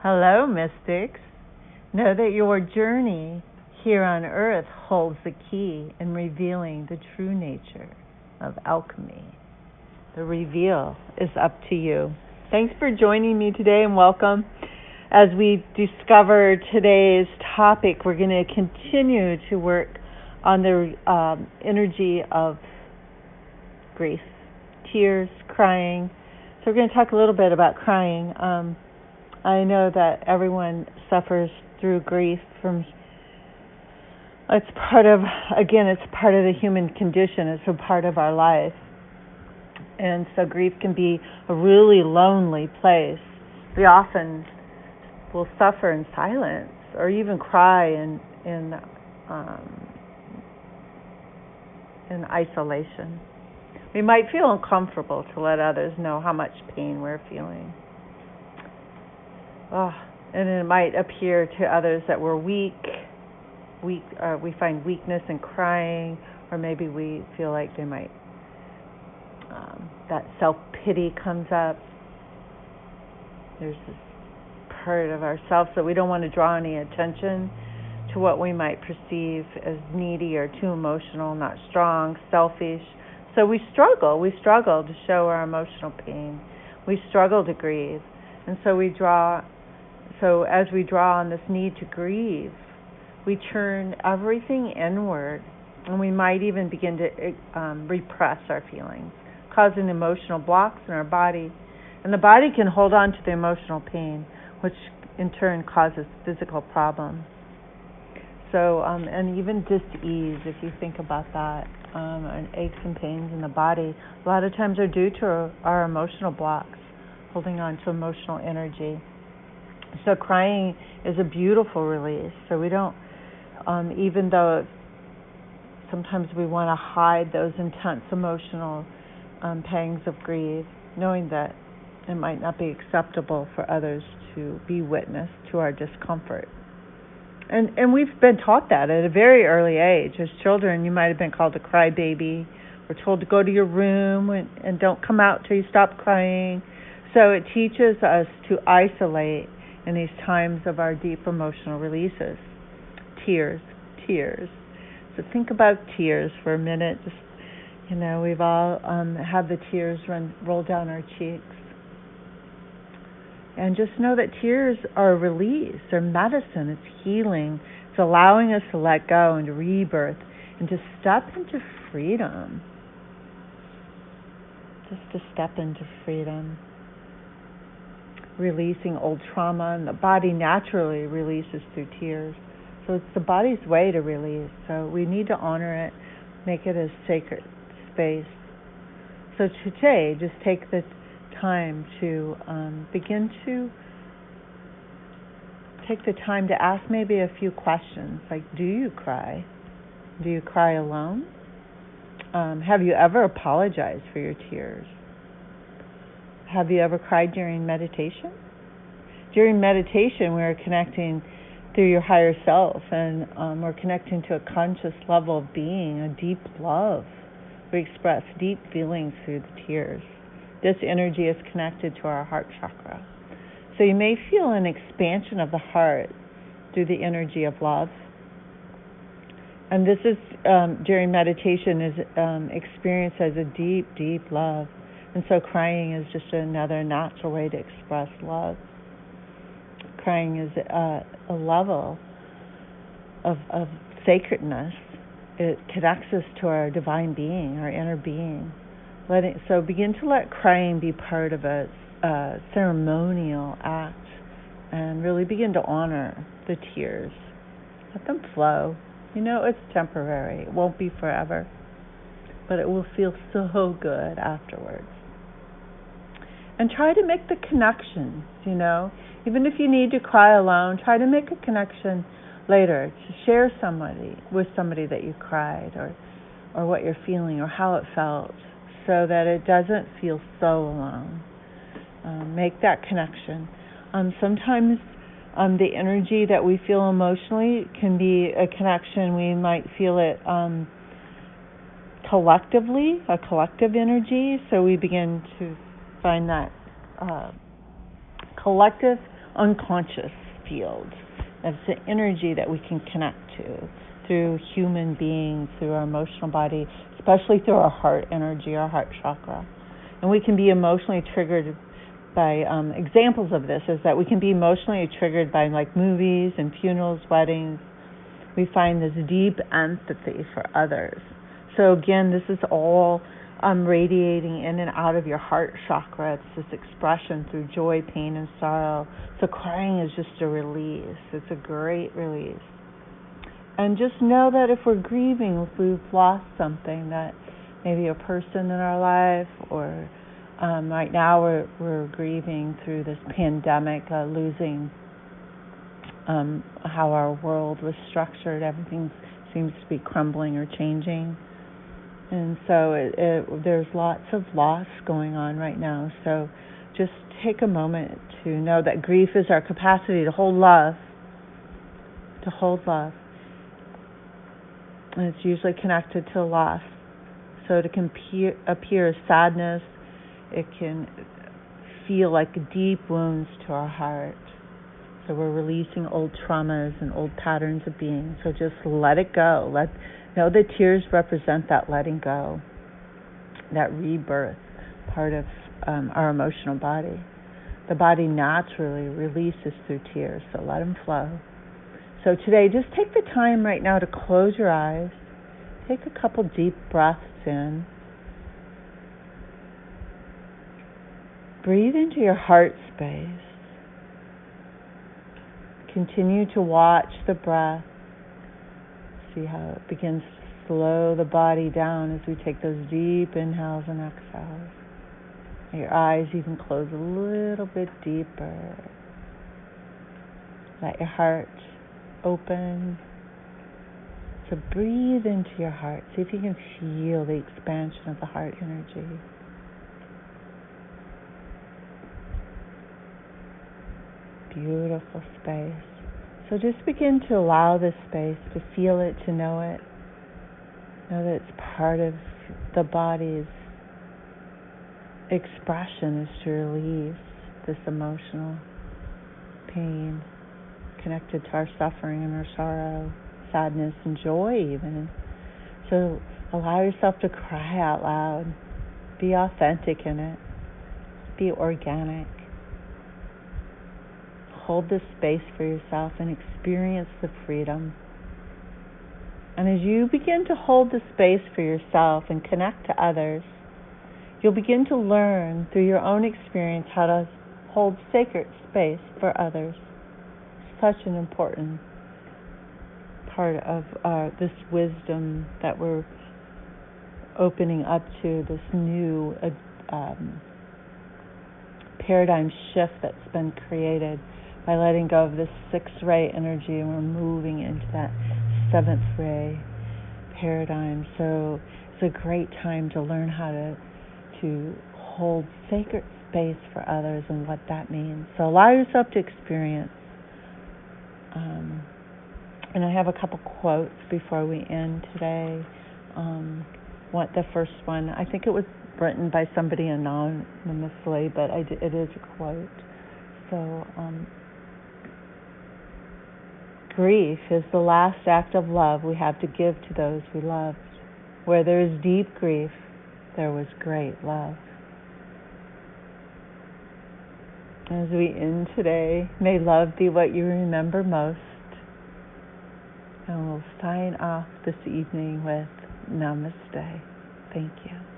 Hello, mystics. Know that your journey here on earth holds the key in revealing the true nature of alchemy. The reveal is up to you. Thanks for joining me today and welcome. As we discover today's topic, we're going to continue to work on the energy of grief, tears, crying. So we're going to talk a little bit about crying. I know that everyone suffers through grief it's part of the human condition. It's a part of our life. And so grief can be a really lonely place. We often will suffer in silence or even cry in isolation. We might feel uncomfortable to let others know how much pain we're feeling. And it might appear to others that we're weak. We find weakness in crying, or maybe we feel like they might, that self-pity comes up. There's this part of ourselves that we don't want to draw any attention to what we might perceive as needy or too emotional, not strong, selfish. So we struggle to show our emotional pain. We struggle to grieve. And so as we draw on this need to grieve, we turn everything inward, and we might even begin to repress our feelings, causing emotional blocks in our body. And the body can hold on to the emotional pain, which in turn causes physical problems. So, and even dis-ease, if you think about that, and aches and pains in the body, a lot of times are due to our emotional blocks, holding on to emotional energy. So crying is a beautiful release. So we don't, even though sometimes we want to hide those intense emotional pangs of grief, knowing that it might not be acceptable for others to be witness to our discomfort. And we've been taught that at a very early age. As children, you might have been called a crybaby, or told to go to your room and don't come out till you stop crying. So it teaches us to isolate in these times of our deep emotional releases. Tears. So think about tears for a minute. Just, we've all had the tears roll down our cheeks. And just know that tears are a release. They're medicine. It's healing. It's allowing us to let go and to rebirth and to step into freedom. Just to step into freedom. Releasing old trauma, and the body naturally releases through tears. So it's the body's way to release. So we need to honor it, make it a sacred space. So today, just take the time to begin to take the time to ask maybe a few questions, like, do you cry? Do you cry alone? Have you ever apologized for your tears? Have you ever cried during meditation? During meditation, we're connecting through your higher self, and we're connecting to a conscious level of being, a deep love. We express deep feelings through the tears. This energy is connected to our heart chakra. So you may feel an expansion of the heart through the energy of love. And this is, during meditation, is experienced as a deep, deep love. And so crying is just another natural way to express love. Crying is a level of sacredness. It connects us to our divine being, our inner being. So begin to let crying be part of a ceremonial act, and really begin to honor the tears. Let them flow. It's temporary. It won't be forever, but it will feel so good afterwards. And try to make the connections, Even if you need to cry alone, try to make a connection later to share with somebody that you cried, or what you're feeling, or how it felt, so that it doesn't feel so alone. Make that connection. Sometimes the energy that we feel emotionally can be a connection. We might feel it collectively, a collective energy. So we begin to find that collective unconscious field. That's the energy that we can connect to through human beings, through our emotional body, especially through our heart energy, our heart chakra. And we can be emotionally triggered by, examples of this is that we can be emotionally triggered by like movies and funerals, weddings. We find this deep empathy for others. So again, this is all radiating in and out of your heart chakra. It's this expression through joy, pain, and sorrow. So crying is just a release. It's a great release. And just know that if we're grieving, if we've lost something, that maybe a person in our life, or right now we're grieving through this pandemic, losing how our world was structured. Everything seems to be crumbling or changing. And so there's lots of loss going on right now. So just take a moment to know that grief is our capacity to hold love. To hold love. And it's usually connected to loss. So it can appear as sadness. It can feel like deep wounds to our heart. So we're releasing old traumas and old patterns of being. So just let it go. Know that tears represent that letting go, that rebirth, part of our emotional body. The body naturally releases through tears, so let them flow. So today, just take the time right now to close your eyes. Take a couple deep breaths in. Breathe into your heart space. Continue to watch the breath. See how it begins to slow the body down as we take those deep inhales and exhales. Your eyes even close a little bit deeper. Let your heart open. So breathe into your heart. See if you can feel the expansion of the heart energy. Beautiful space. So just begin to allow this space, to feel it, to know it. Know that it's part of the body's expression, is to release this emotional pain connected to our suffering and our sorrow, sadness and joy even. So allow yourself to cry out loud. Be authentic in it. Be organic. Hold this space for yourself and experience the freedom. And as you begin to hold the space for yourself and connect to others, you'll begin to learn through your own experience how to hold sacred space for others. Such an important part of this wisdom that we're opening up to, this new paradigm shift that's been created by letting go of this 6th ray energy, and we're moving into that 7th ray paradigm. So it's a great time to learn how to hold sacred space for others and what that means. So allow yourself to experience. And I have a couple quotes before we end today. The first one, I think it was written by somebody anonymously, but it is a quote. So, grief is the last act of love we have to give to those we loved. Where there is deep grief, there was great love. As we end today, may love be what you remember most. And we'll sign off this evening with Namaste. Thank you.